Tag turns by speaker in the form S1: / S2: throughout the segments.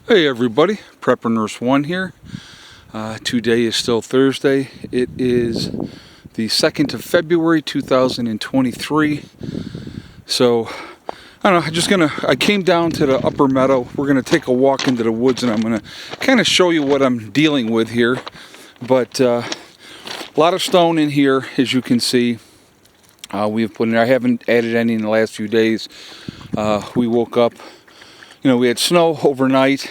S1: Hey everybody, Prepper Nurse 1 here. Today is still Thursday. It is the 2nd of February 2023. So, I don't know, I came down to the upper meadow. We're gonna take a walk into the woods and I'm gonna kind of show you what I'm dealing with here. But a lot of stone in here, as you can see. We have put in, I haven't added any in the last few days. We woke up, we had snow overnight,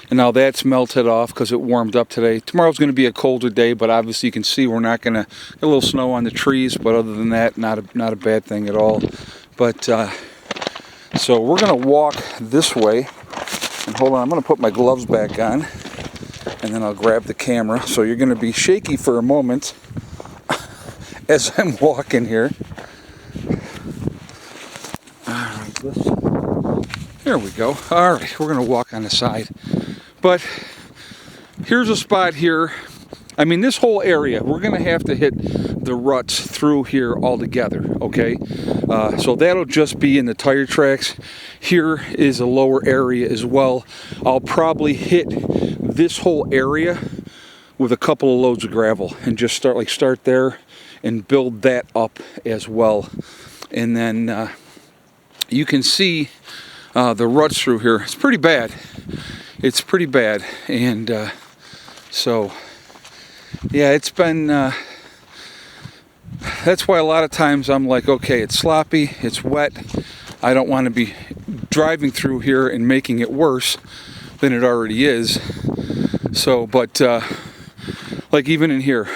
S1: and now that's melted off because it warmed up today. Tomorrow's going to be a colder day, but obviously you can see we're not going to get a little snow on the trees, but other than that, not a bad thing at all. But so we're going to walk this way, and hold on, I'm going to put my gloves back on, and then I'll grab the camera. So you're going to be shaky for a moment as I'm walking here. There we go. All right, we're going to walk on the side. But here's a spot here. I mean, this whole area, we're going to have to hit the ruts through here all together, okay? So that'll just be in the tire tracks. Here is a lower area as well. I'll probably hit this whole area with a couple of loads of gravel and just start there and build that up as well. And then you can see the ruts through here. It's pretty bad. It's pretty bad. And so, yeah, it's been, that's why a lot of times I'm like, okay, it's sloppy, it's wet. I don't want to be driving through here and making it worse than it already is. So, but like even in here,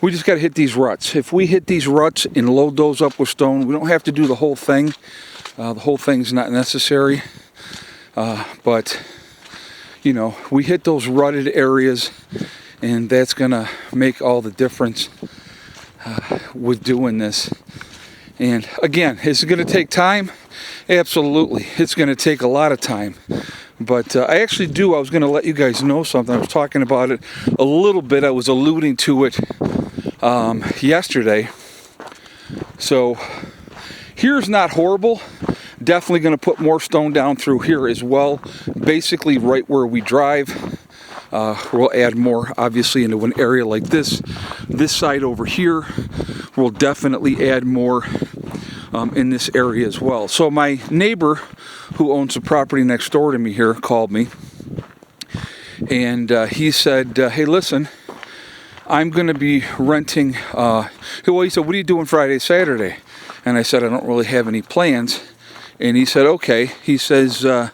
S1: we just got to hit these ruts. If we hit these ruts and load those up with stone, we don't have to do the whole thing. The whole thing's not necessary, but we hit those rutted areas, and that's gonna make all the difference with doing this. And again, is it gonna take time? Absolutely, it's gonna take a lot of time. But I was gonna let you guys know something. I was talking about it a little bit. I was alluding to it yesterday. So here's not horrible. Definitely going to put more stone down through here as well. Basically right where we drive. We'll add more obviously into an area like this. This side over here, we'll definitely add more in this area as well. So my neighbor who owns the property next door to me here called me. And he said, hey, listen, I'm going to be renting. He said, what are you doing Friday, Saturday? And I said, I don't really have any plans. And he said, okay. He says, I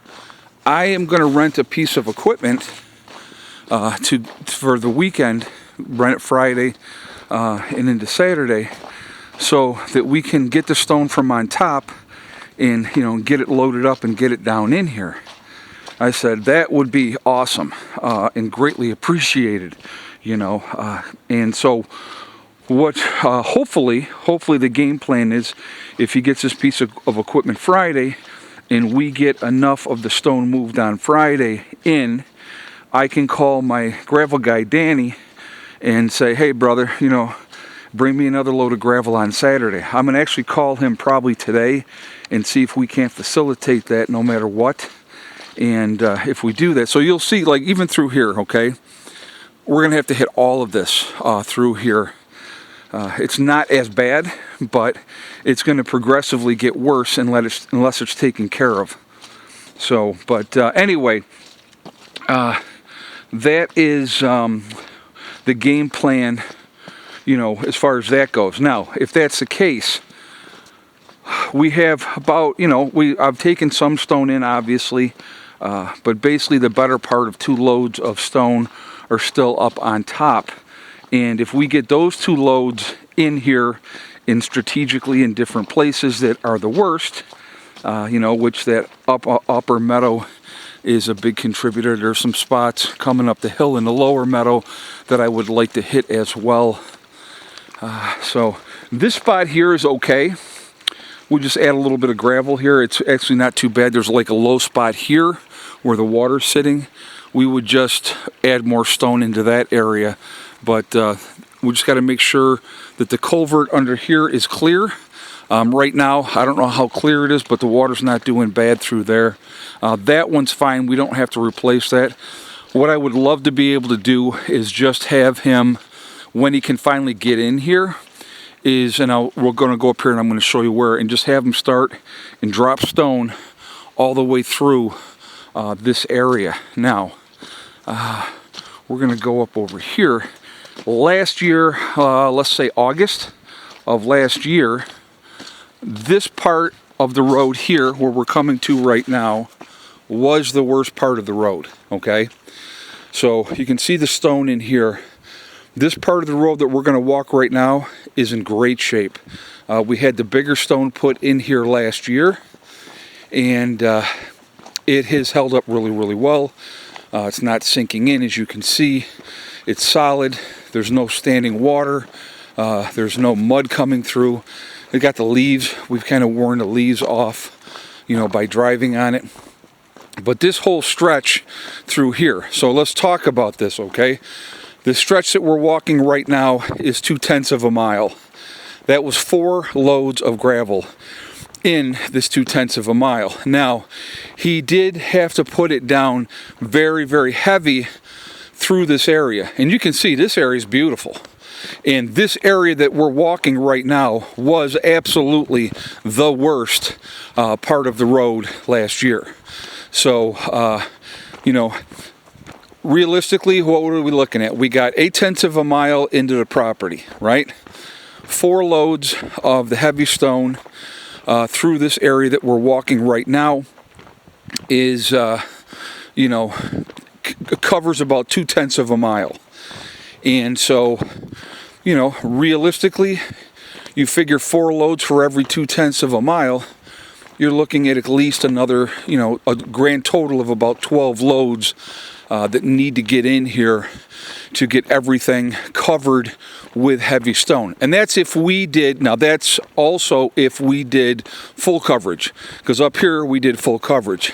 S1: am going to rent a piece of equipment for the weekend, rent it Friday and into Saturday, so that we can get the stone from on top and, get it loaded up and get it down in here. I said, that would be awesome and greatly appreciated, and so what hopefully the game plan is, if he gets this piece of equipment Friday and we get enough of the stone moved on Friday in, I can call my gravel guy Danny and say, hey brother, bring me another load of gravel on Saturday. I'm going to actually call him probably today and see if we can't facilitate that no matter what. And if we do that, so you'll see, like even through here, okay, we're going to have to hit all of this through here. It's not as bad, but it's going to progressively get worse unless it's taken care of. So, but anyway, that is the game plan, as far as that goes. Now, if that's the case, we have about, I've taken some stone in, obviously, but basically the better part of 2 loads of stone are still up on top. And if we get those 2 loads in here strategically in different places that are the worst, which that upper meadow is a big contributor. There's some spots coming up the hill in the lower meadow that I would like to hit as well. So this spot here is okay. We'll just add a little bit of gravel here. It's actually not too bad. There's like a low spot here where the water's sitting. We would just add more stone into that area. But we just got to make sure that the culvert under here is clear. Right now, I don't know how clear it is, but the water's not doing bad through there. That one's fine. We don't have to replace that. What I would love to be able to do is just have him, when he can finally get in here, we're going to go up here and I'm going to show you where, and just have him start and drop stone all the way through this area. Now, we're going to go up over here. Last year, let's say August of last year, this part of the road here, where we're coming to right now, was the worst part of the road, okay? So you can see the stone in here. This part of the road that we're going to walk right now is in great shape. We had the bigger stone put in here last year, and it has held up really, really well. It's not sinking in, as you can see. It's solid. There's no standing water. There's no mud coming through. It got the leaves. We've kind of worn the leaves off, by driving on it. But this whole stretch through here, so let's talk about this, okay? The stretch that we're walking right now is 2/10 of a mile. That was 4 loads of gravel in this 2/10 of a mile. Now, he did have to put it down very, very heavy through this area. And you can see this area is beautiful. And this area that we're walking right now was absolutely the worst part of the road last year. So, realistically, what are we looking at? We got 8/10 of a mile into the property, right? 4 loads of the heavy stone through this area that we're walking right now is, covers about 2/10 of a mile. And so, realistically, you figure 4 loads for every 2/10 of a mile, you're looking at least another, a grand total of about 12 loads that need to get in here to get everything covered with heavy stone. And that's if we did, now that's also if we did full coverage, because up here we did full coverage.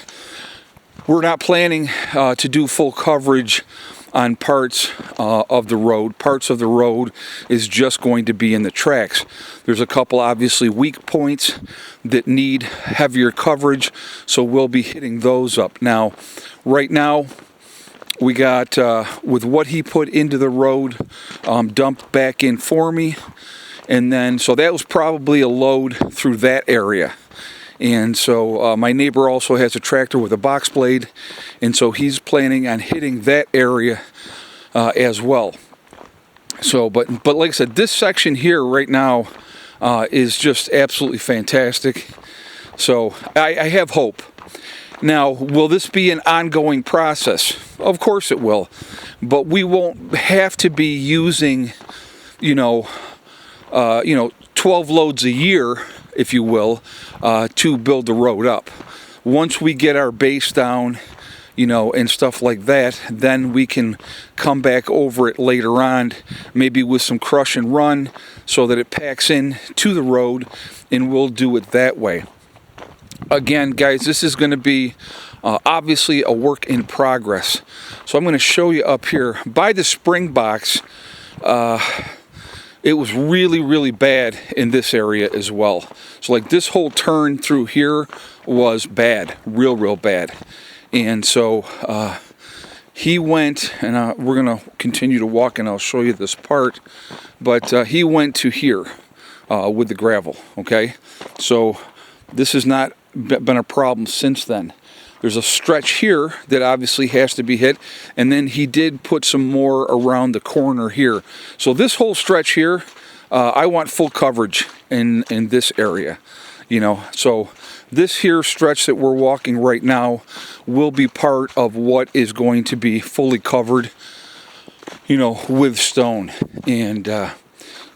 S1: We're not planning to do full coverage on parts of the road. Parts of the road is just going to be in the tracks. There's a couple obviously weak points that need heavier coverage, so we'll be hitting those up. Now, right now, we got, with what he put into the road, dumped back in for me, and then, so that was probably a load through that area. And so my neighbor also has a tractor with a box blade, and so he's planning on hitting that area as well. So, but like I said, this section here right now is just absolutely fantastic. So I have hope. Now, will this be an ongoing process? Of course it will, but we won't have to be using, 12 loads a year, if you will, to build the road up. Once we get our base down, and stuff like that, then we can come back over it later on, maybe with some crush and run, so that it packs in to the road, and we'll do it that way. Again, guys, this is going to be obviously a work in progress. So I'm going to show you up here by the spring box. It was really, really bad in this area as well. So like this whole turn through here was bad, real bad. And so he went, and we're going to continue to walk, and I'll show you this part. But he went to here with the gravel, okay? So this has not been a problem since then. There's a stretch here that obviously has to be hit, and then he did put some more around the corner here. So this whole stretch here, I want full coverage in this area, So this here stretch that we're walking right now will be part of what is going to be fully covered, with stone. And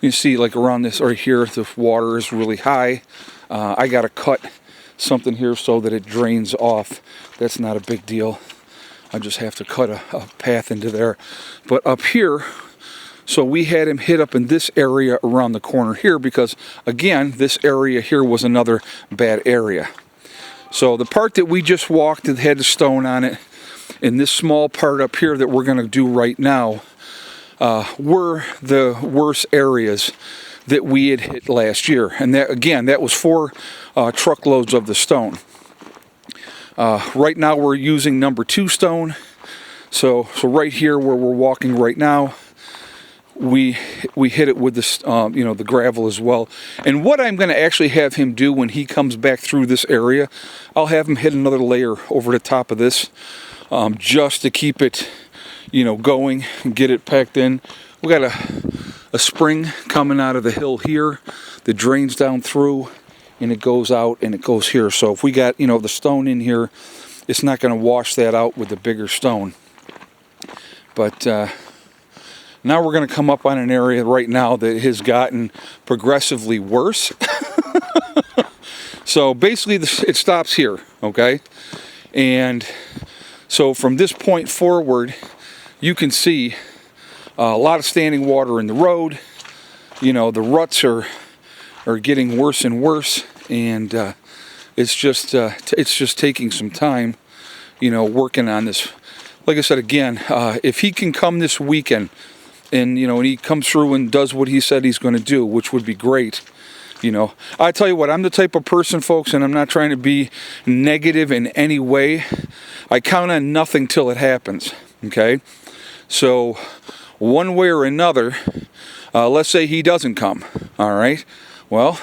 S1: you see, like around this right here, the water is really high. I got to cut something here so that it drains off. That's not a big deal. I just have to cut a path into there. But up here, so we had him hit up in this area around the corner here, because again, this area here was another bad area. So the part that we just walked that had the stone on it, and this small part up here that we're going to do right now, were the worst areas that we had hit last year. And that, again, that was 4 truckloads of the stone. Right now we're using number 2 stone. So right here where we're walking right now, we hit it with this, the gravel as well. And what I'm going to actually have him do when he comes back through this area, I'll have him hit another layer over the top of this, just to keep it, going and get it packed in. We got a spring coming out of the hill here that drains down through, and it goes out and it goes here. So if we got, the stone in here, it's not going to wash that out with the bigger stone. But now we're going to come up on an area right now that has gotten progressively worse. So basically it stops here, okay? And so from this point forward, you can see a lot of standing water in the road. The ruts are getting worse and worse, and it's just taking some time, working on this. Like I said again, if he can come this weekend, and and he comes through and does what he said he's going to do, which would be great. I tell you what, I'm the type of person, folks, and I'm not trying to be negative in any way. I count on nothing till it happens. Okay, so one way or another, let's say he doesn't come. All right, well,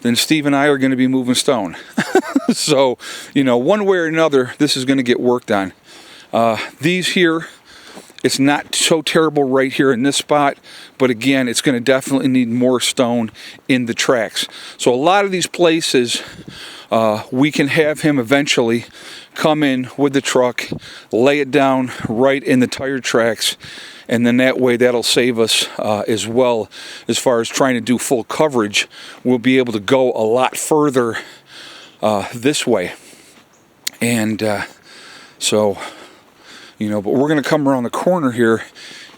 S1: then Steve and I are going to be moving stone. So one way or another, this is going to get worked on. These here, it's not so terrible right here in this spot, but again, it's going to definitely need more stone in the tracks. So a lot of these places, we can have him eventually come in with the truck, lay it down right in the tire tracks, and then that way that'll save us as well as far as trying to do full coverage. We'll be able to go a lot further this way. And but we're going to come around the corner here,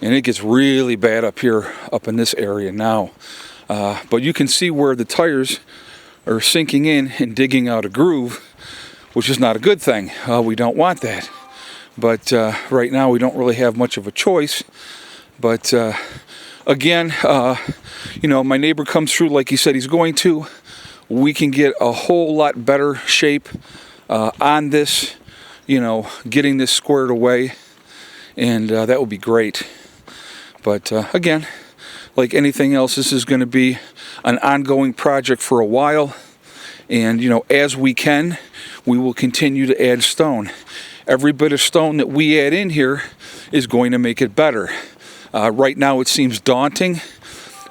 S1: and it gets really bad up here, up in this area now. But you can see where the tires are sinking in and digging out a groove, which is not a good thing. We don't want that. But right now we don't really have much of a choice. But again, my neighbor comes through like he said he's going to. We can get a whole lot better shape on this, getting this squared away, and that would be great. But again, like anything else, this is going to be an ongoing project for a while, and as we can, we will continue to add stone. Every bit of stone that we add in here is going to make it better. Right now it seems daunting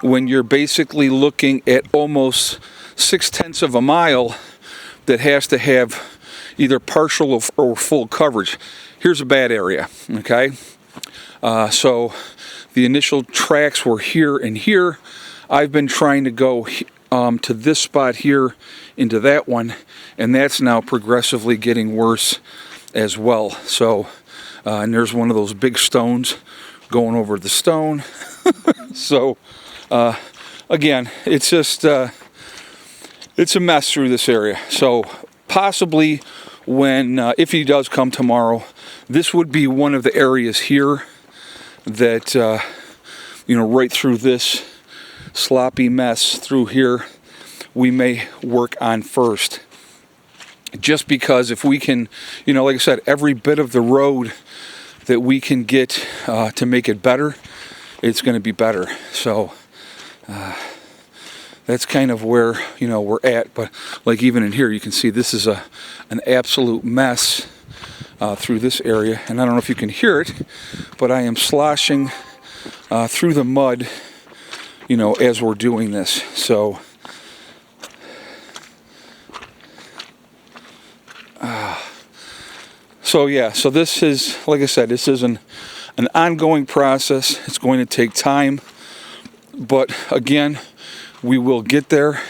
S1: when you're basically looking at almost 6/10 of a mile that has to have either partial or full coverage. Here's a bad area, okay? So the initial tracks were here and here. I've been trying to go to this spot here into that one, and that's now progressively getting worse as well. So, and there's one of those big stones going over the stone. So, again, it's just, it's a mess through this area. So possibly when, if he does come tomorrow, this would be one of the areas here that, right through this sloppy mess through here, we may work on first. Just because if we can, like I said, every bit of the road that we can get to make it better, it's going to be better. So that's kind of where we're at. But like even in here, you can see this is an absolute mess through this area. And I don't know if you can hear it, but I am sloshing through the mud, as we're doing this. So so this is, like I said, this is an ongoing process. It's going to take time, but again, we will get there.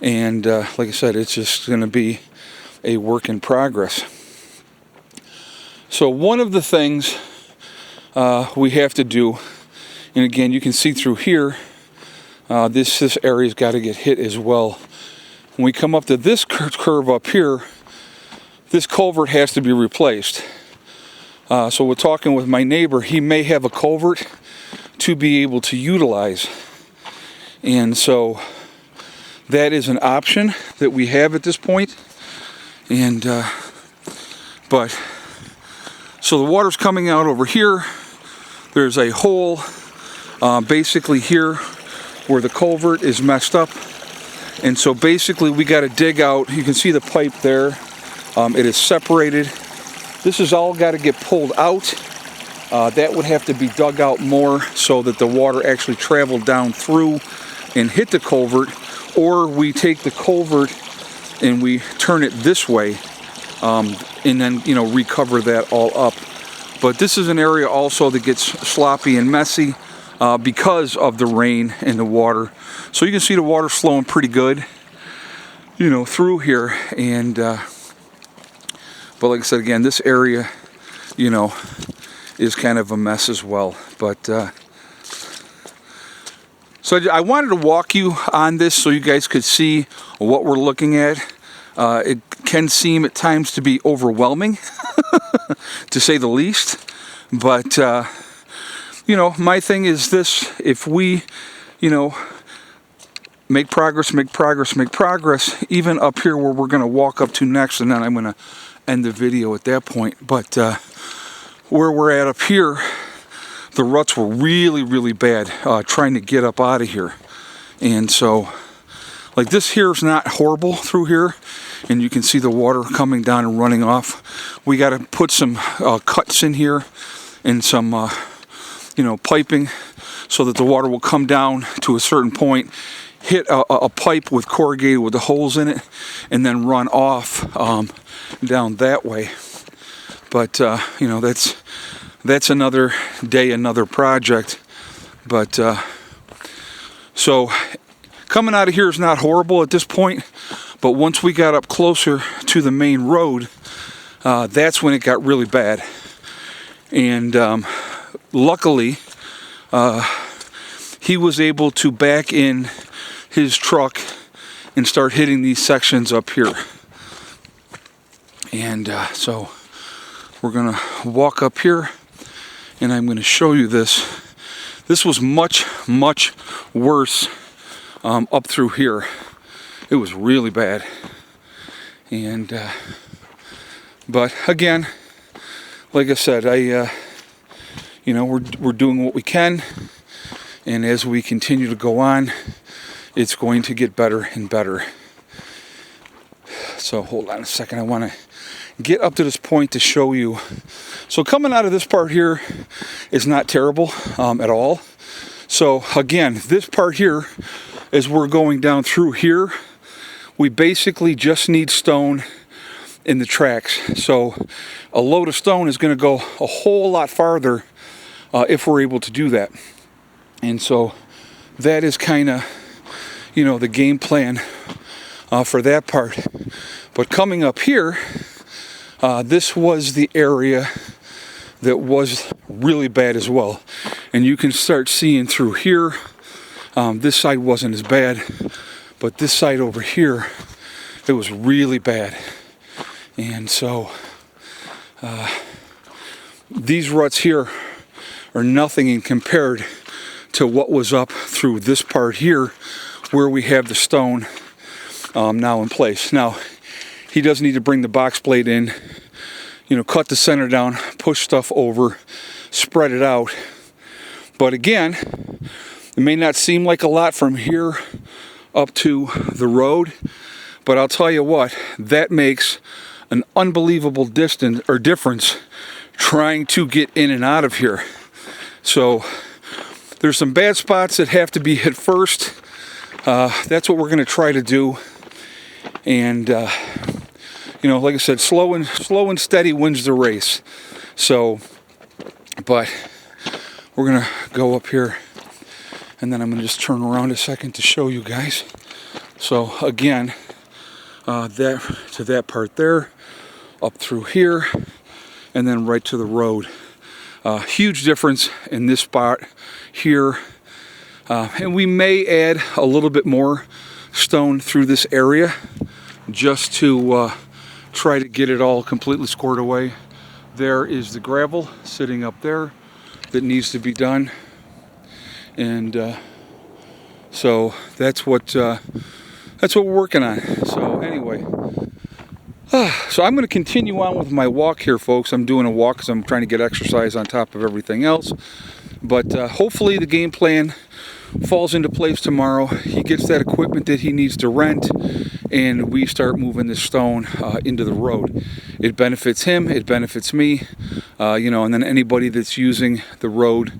S1: And like I said, it's just going to be a work in progress. So one of the things we have to do, and again, you can see through here, this area's got to get hit as well. When we come up to this curve up here, this culvert has to be replaced. So we're talking with my neighbor. He may have a culvert to be able to utilize. And so that is an option that we have at this point. And but so the water's coming out over here. There's a hole basically here where the culvert is messed up, and so basically we got to dig out. You can see the pipe there. It is separated. This is all got to get pulled out. That would have to be dug out more so that the water actually traveled down through and hit the culvert, or we take the culvert and we turn it this way, and then, you know, recover that all up. But this is an area also that gets sloppy and messy because of the rain and the water. So you can see the water flowing pretty good, you know, through here. And but like I said, again, this area, you know, is kind of a mess as well. But so I wanted to walk you on this so you guys could see what we're looking at. It can seem at times to be overwhelming, to say the least. But, you know, my thing is this: if we, you know, make progress, even up here where we're going to walk up to next, and then I'm going to end the video at that point. But where we're at up here, the ruts were really, really bad trying to get up out of here. And so, like, this here is not horrible through here, and you can see the water coming down and running off. We got to put some cuts in here and some, you know, piping so that the water will come down to a certain point, hit a pipe with corrugated with the holes in it, and then run off down that way. But you know, that's another day, another project. But so coming out of here is not horrible at this point, but once we got up closer to the main road, that's when it got really bad. And luckily, he was able to back in his truck and start hitting these sections up here. And so we're gonna walk up here, and I'm gonna show you this. This was much, much worse up through here. It was really bad. And but again, like I said, you know, we're doing what we can, and as we continue to go on, it's going to get better and better. So hold on a second. I want to get up to this point to show you. So coming out of this part here is not terrible at all. So again, this part here, as we're going down through here, we basically just need stone in the tracks. So a load of stone is going to go a whole lot farther if we're able to do that. And so that is kind of, you know, the game plan for that part. But coming up here, this was the area that was really bad as well. And you can start seeing through here. This side wasn't as bad, but this side over here, it was really bad. And so these ruts here are nothing in compared to what was up through this part here, where we have the stone now in place. Now, he does need to bring the box blade in, you know, cut the center down, push stuff over, spread it out. But again, it may not seem like a lot from here up to the road, but I'll tell you what, that makes an unbelievable distance or difference trying to get in and out of here. So there's some bad spots that have to be hit first. That's what we're going to try to do. And you know, like I said, slow and steady wins the race. So, but we're gonna go up here, and then I'm gonna just turn around a second to show you guys. So again, that to that part there, up through here, and then right to the road. Huge difference in this spot here, and we may add a little bit more stone through this area just to try to get it all completely scored away. There is the gravel sitting up there that needs to be done, and So that's what we're working on. So anyway, so I'm going to continue on with my walk here, folks. I'm doing a walk because I'm trying to get exercise on top of everything else. But hopefully the game plan falls into place tomorrow. He gets that equipment that he needs to rent, and we start moving this stone into the road. It benefits him, it benefits me, and then anybody that's using the road,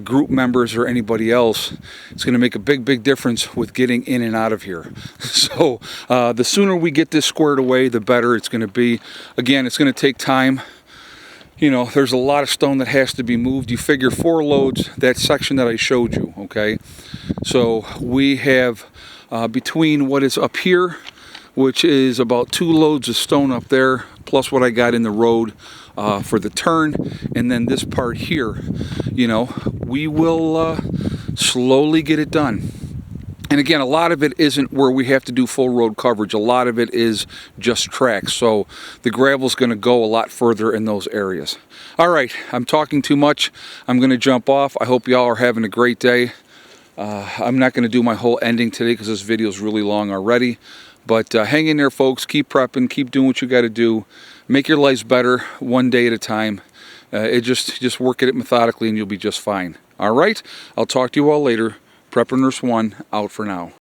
S1: group members or anybody else, it's going to make a big difference with getting in and out of here. So the sooner we get this squared away, the better it's going to be. Again, it's going to take time. There's a lot of stone that has to be moved. You figure 4 loads, that section that I showed you, okay? So we have between what is up here, which is about 2 loads of stone up there, plus what I got in the road for the turn, and then this part here, we will slowly get it done. And again, a lot of it isn't where we have to do full road coverage. A lot of it is just tracks. So the gravel's going to go a lot further in those areas. All right, I'm talking too much. I'm going to jump off. I hope y'all are having a great day. I'm not going to do my whole ending today because this video is really long already. But hang in there, folks. Keep prepping. Keep doing what you got to do. Make your lives better one day at a time. Just work at it methodically and you'll be just fine. All right, I'll talk to you all later. Prepper Nurse 1 out for now.